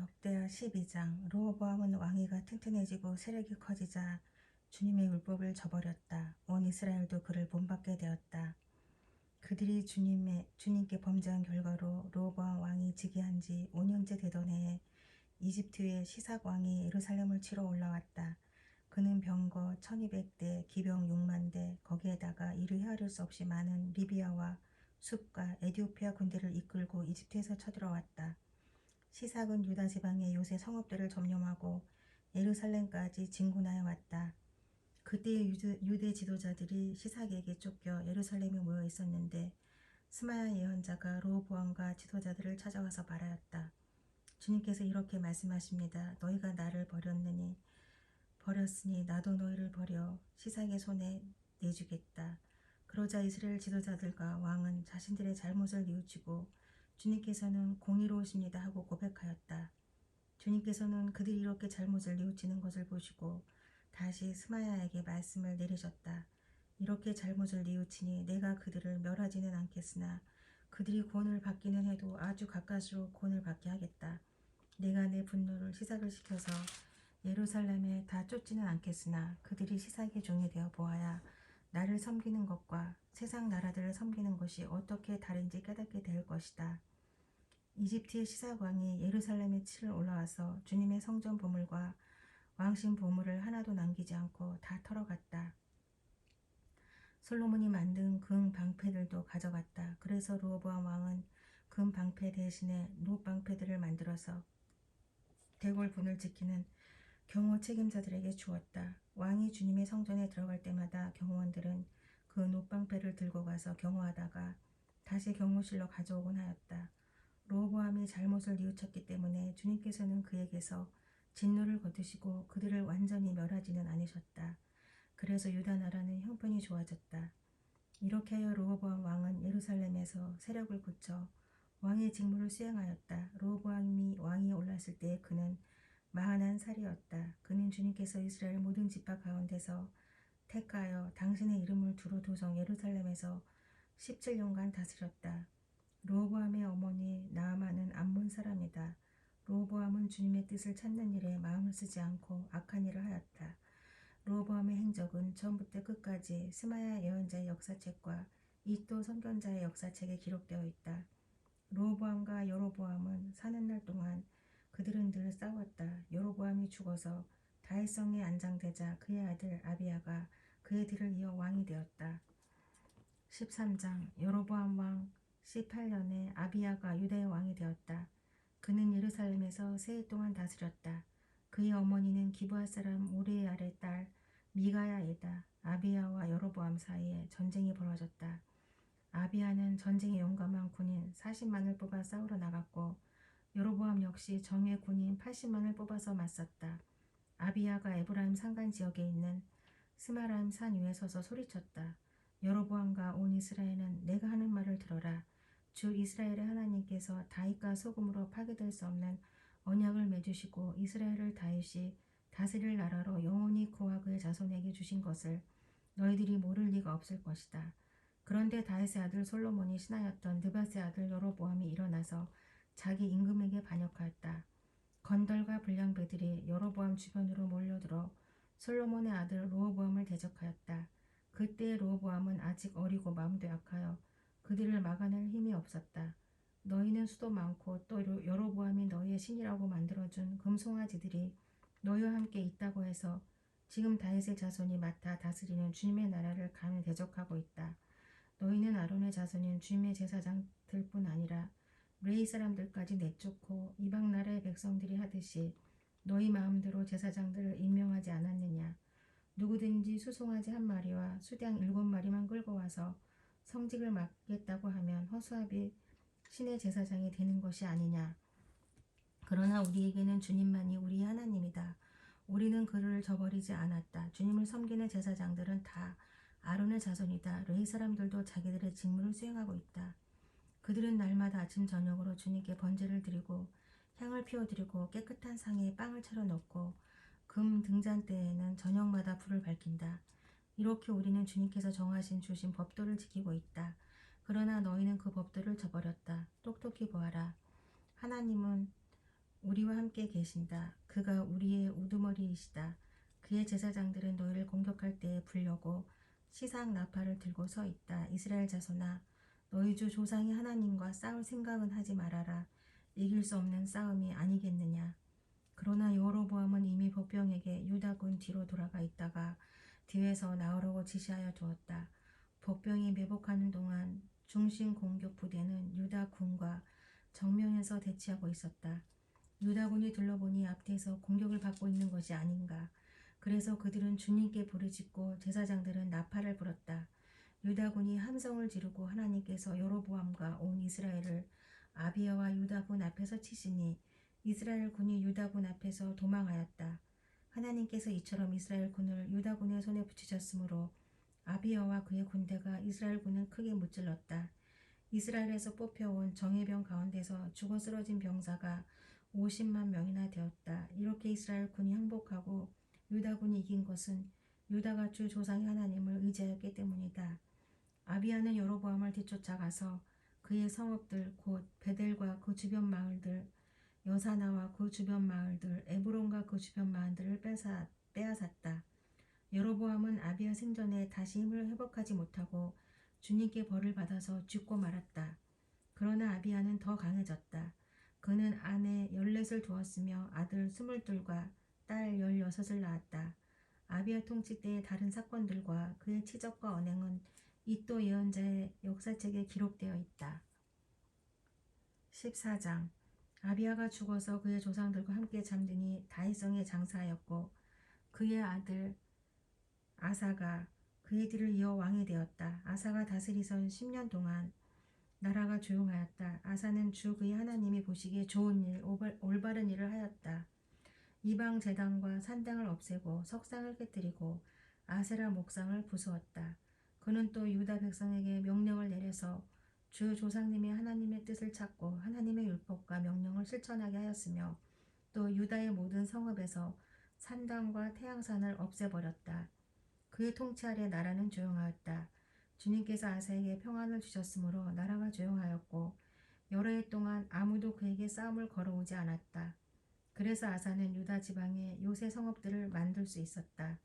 역대하 12장. 르호보암은 왕위가 튼튼해지고 세력이 커지자 주님의 율법을 저버렸다. 온 이스라엘도 그를 본받게 되었다. 그들이 주님께 범죄한 결과로 르호보암 왕이 즉위한 지 5년째 되던 해에 이집트의 시삭 왕이 예루살렘을 치러 올라왔다. 그는 병거 1200대, 기병 6만 대, 거기에다가 이를 헤아릴 수 없이 많은 리비아와 숲과 에디오피아 군대를 이끌고 이집트에서 쳐들어왔다. 시삭은 유다 지방의 요새 성읍들을 점령하고 예루살렘까지 진군하여 왔다. 그때의 유대 지도자들이 시삭에게 쫓겨 예루살렘에 모여 있었는데 스마야 예언자가 르호보암과 지도자들을 찾아와서 말하였다. 주님께서 이렇게 말씀하십니다. 너희가 나를 버렸으니 나도 너희를 버려 시삭의 손에 내주겠다. 그러자 이스라엘 지도자들과 왕은 자신들의 잘못을 뉘우치고 주님께서는 공의로우십니다 하고 고백하였다. 주님께서는 그들이 이렇게 잘못을 뉘우치는 것을 보시고 다시 스마야에게 말씀을 내리셨다. 이렇게 잘못을 뉘우치니 내가 그들을 멸하지는 않겠으나 그들이 구원을 받기는 해도 아주 가까스로 구원을 받게 하겠다. 내가 내 분노를 시삭을 시켜서 예루살렘에 다 쫓지는 않겠으나 그들이 시삭의 종이 되어 보아야 나를 섬기는 것과 세상 나라들을 섬기는 것이 어떻게 다른지 깨닫게 될 것이다. 이집트의 시삭왕이 예루살렘에 치러 올라와서 주님의 성전 보물과 왕신 보물을 하나도 남기지 않고 다 털어갔다. 솔로몬이 만든 금 방패들도 가져갔다. 그래서 르호보암 왕은 금 방패 대신에 노 방패들을 만들어서 대궐문을 지키는 경호 책임자들에게 주었다. 왕이 주님의 성전에 들어갈 때마다 경호원들은 그 노방패를 들고 가서 경호하다가 다시 경호실로 가져오곤 하였다. 르호보암이 잘못을 뉘우쳤기 때문에 주님께서는 그에게서 진노를 거두시고 그들을 완전히 멸하지는 않으셨다. 그래서 유다 나라는 형편이 좋아졌다. 이렇게 하여 르호보암 왕은 예루살렘에서 세력을 굳혀 왕의 직무를 수행하였다. 르호보암이 왕위에 올랐을 때 그는 41살이었다. 그는 주님께서 이스라엘 모든 지파 가운데서 택하여 당신의 이름을 두루 도성 예루살렘에서 17년간 다스렸다. 르호보암의 어머니 나아만은 암몬 사람이다. 르호보암은 주님의 뜻을 찾는 일에 마음을 쓰지 않고 악한 일을 하였다. 르호보암의 행적은 처음부터 끝까지 스마야 예언자의 역사책과 이도 선견자의 역사책에 기록되어 있다. 르호보암과 여로보암은 사는 날 동안 그들은 늘 싸웠다. 여로보암이 죽어서 다윗성에 안장되자 그의 아들 아비야가 그의 뒤를 이어 왕이 되었다. 13장. 여로보암 왕 18년에 아비야가 유다의 왕이 되었다. 그는 예루살렘에서 세 해 동안 다스렸다. 그의 어머니는 기브아 사람 우리엘의 딸 미가야이다. 아비야와 여로보암 사이에 전쟁이 벌어졌다. 아비야는 전쟁에 용감한 군인 40만을 뽑아 싸우러 나갔고 여로보암 역시 정예 군인 80만을 뽑아서 맞섰다. 아비야가 에브라임 산간 지역에 있는 스마라임 산 위에 서서 소리쳤다. 여로보암과 온 이스라엘은 내가 하는 말을 들어라. 주 이스라엘의 하나님께서 다윗과 소금으로 파괴될 수 없는 언약을 맺으시고 이스라엘을 다윗이 다스릴 나라로 영원히 그와 그의 자손에게 주신 것을 너희들이 모를 리가 없을 것이다. 그런데 다윗의 아들 솔로몬이 신하였던 느밧의 아들 여로보암이 일어나서 자기 임금에게 반역하였다. 건달과 불량배들이 여로보암 주변으로 몰려들어 솔로몬의 아들 르호보암을 대적하였다. 그때 르호보암은 아직 어리고 마음도 약하여 그들을 막아낼 힘이 없었다. 너희는 수도 많고 또 여로보암이 너희의 신이라고 만들어준 금송아지들이 너희와 함께 있다고 해서 지금 다윗의 자손이 맡아 다스리는 주님의 나라를 감히 대적하고 있다. 너희는 아론의 자손인 주님의 제사장들 뿐 아니라 레위 사람들까지 내쫓고 이방 나라의 백성들이 하듯이 너희 마음대로 제사장들을 임명하지 않았느냐. 누구든지 수송아지 한 마리와 수량 7마리만 끌고 와서 성직을 맡겠다고 하면 허수아비 신의 제사장이 되는 것이 아니냐. 그러나 우리에게는 주님만이 우리의 하나님이다. 우리는 그를 저버리지 않았다. 주님을 섬기는 제사장들은 다 아론의 자손이다. 레위 사람들도 자기들의 직무를 수행하고 있다. 그들은 날마다 아침 저녁으로 주님께 번제를 드리고 향을 피워드리고 깨끗한 상에 빵을 차려놓고 금 등잔대에는 저녁마다 불을 밝힌다. 이렇게 우리는 주님께서 주신 법도를 지키고 있다. 그러나 너희는 그 법도를 저버렸다. 똑똑히 보아라. 하나님은 우리와 함께 계신다. 그가 우리의 우두머리이시다. 그의 제사장들은 너희를 공격할 때에 불려고 시상 나팔을 들고 서 있다. 이스라엘 자손아, 너희 주 조상의 하나님과 싸울 생각은 하지 말아라. 이길 수 없는 싸움이 아니겠느냐. 그러나 여로보암은 이미 복병에게 유다군 뒤로 돌아가 있다가 뒤에서 나오라고 지시하여 두었다. 복병이 매복하는 동안 중심 공격 부대는 유다군과 정면에서 대치하고 있었다. 유다군이 둘러보니 앞뒤에서 공격을 받고 있는 것이 아닌가. 그래서 그들은 주님께 부르짖고 제사장들은 나팔을 불었다. 유다군이 함성을 지르고 하나님께서 여로보암과 온 이스라엘을 아비야와 유다군 앞에서 치시니 이스라엘 군이 유다군 앞에서 도망하였다. 하나님께서 이처럼 이스라엘 군을 유다군의 손에 붙이셨으므로 아비야와 그의 군대가 이스라엘 군을 크게 무찔렀다. 이스라엘에서 뽑혀온 정예병 가운데서 죽어 쓰러진 병사가 50만 명이나 되었다. 이렇게 이스라엘 군이 항복하고 유다군이 이긴 것은 유다가 주 조상의 하나님을 의지하였기 때문이다. 아비야는 여로보암을 뒤쫓아가서 그의 성읍들 곧 베델과 그 주변 마을들, 여사나와 그 주변 마을들, 에브론과 그 주변 마을들을 빼앗았다. 여로보암은 아비야 생전에 다시 힘을 회복하지 못하고 주님께 벌을 받아서 죽고 말았다. 그러나 아비야는 더 강해졌다. 그는 아내 14을 두었으며 아들 22과 딸 16을 낳았다. 아비야 통치 때의 다른 사건들과 그의 치적과 언행은 이또 예언자의 역사책에 기록되어 있다. 14장. 아비야가 죽어서 그의 조상들과 함께 잠드니 다윗성에 장사하였고 그의 아들 아사가 그의 뒤를 이어 왕이 되었다. 아사가 다스리선 10년 동안 나라가 조용하였다. 아사는 주 그의 하나님이 보시기에 좋은 일, 올바른 일을 하였다. 이방 제단과 산당을 없애고 석상을 깨뜨리고 아세라 목상을 부수었다. 그는 또 유다 백성에게 명령을 내려서 주 조상님의 하나님의 뜻을 찾고 하나님의 율법과 명령을 실천하게 하였으며 또 유다의 모든 성읍에서 산당과 태양산을 없애버렸다. 그의 통치 아래 나라는 조용하였다. 주님께서 아사에게 평안을 주셨으므로 나라가 조용하였고 여러 해 동안 아무도 그에게 싸움을 걸어오지 않았다. 그래서 아사는 유다 지방에 요새 성읍들을 만들 수 있었다.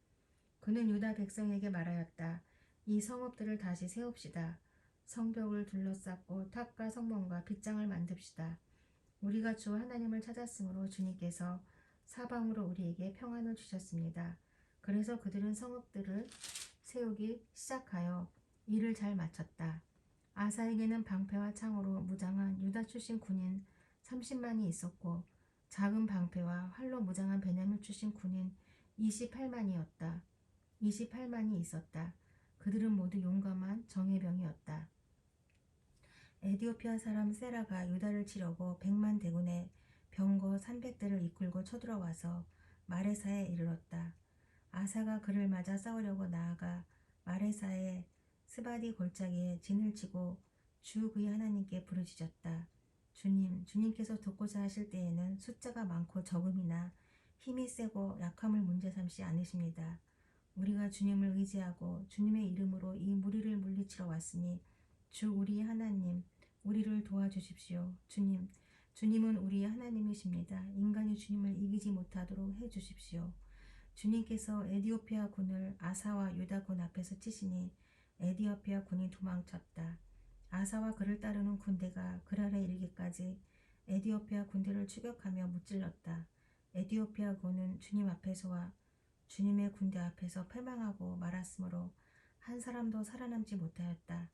그는 유다 백성에게 말하였다. 이 성읍들을 다시 세웁시다. 성벽을 둘러쌌고 탑과 성문과 빗장을 만듭시다. 우리가 주 하나님을 찾았으므로 주님께서 사방으로 우리에게 평안을 주셨습니다. 그래서 그들은 성읍들을 세우기 시작하여 일을 잘 마쳤다. 아사에게는 방패와 창으로 무장한 유다 출신 군인 30만이 있었고 작은 방패와 활로 무장한 베냐민 출신 군인 28만이었다. 28만이 있었다. 그들은 모두 용감한 정예병이었다. 에디오피아 사람 세라가 유다를 치려고 100만 대군의 병거 300대를 이끌고 쳐들어와서 마레사에 이르렀다. 아사가 그를 맞아 싸우려고 나아가 마레사의 스바디 골짜기에 진을 치고 주 그의 하나님께 부르짖었다. 주님께서 돕고자 하실 때에는 숫자가 많고 적음이나 힘이 세고 약함을 문제 삼지 않으십니다. 우리가 주님을 의지하고 주님의 이름으로 이 무리를 물리치러 왔으니 주 우리의 하나님, 우리를 도와주십시오. 주님은 우리의 하나님이십니다. 인간이 주님을 이기지 못하도록 해주십시오. 주님께서 에디오피아 군을 아사와 유다 군 앞에서 치시니 에디오피아 군이 도망쳤다. 아사와 그를 따르는 군대가 그랄에 이르기까지 에디오피아 군대를 추격하며 무찔렀다. 에디오피아 군은 주님 앞에서와 주님의 군대 앞에서 패망하고 말았으므로 한 사람도 살아남지 못하였다.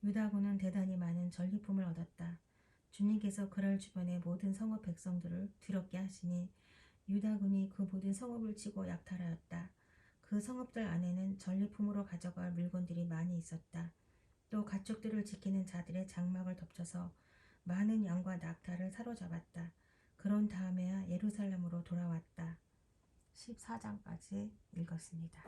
유다군은 대단히 많은 전리품을 얻었다. 주님께서 그랄 주변의 모든 성읍 백성들을 두렵게 하시니 유다군이 그 모든 성읍을 치고 약탈하였다. 그 성읍들 안에는 전리품으로 가져갈 물건들이 많이 있었다. 또 가축들을 지키는 자들의 장막을 덮쳐서 많은 양과 낙타를 사로잡았다. 그런 다음에야 예루살렘으로 돌아왔다. 14장까지 읽었습니다.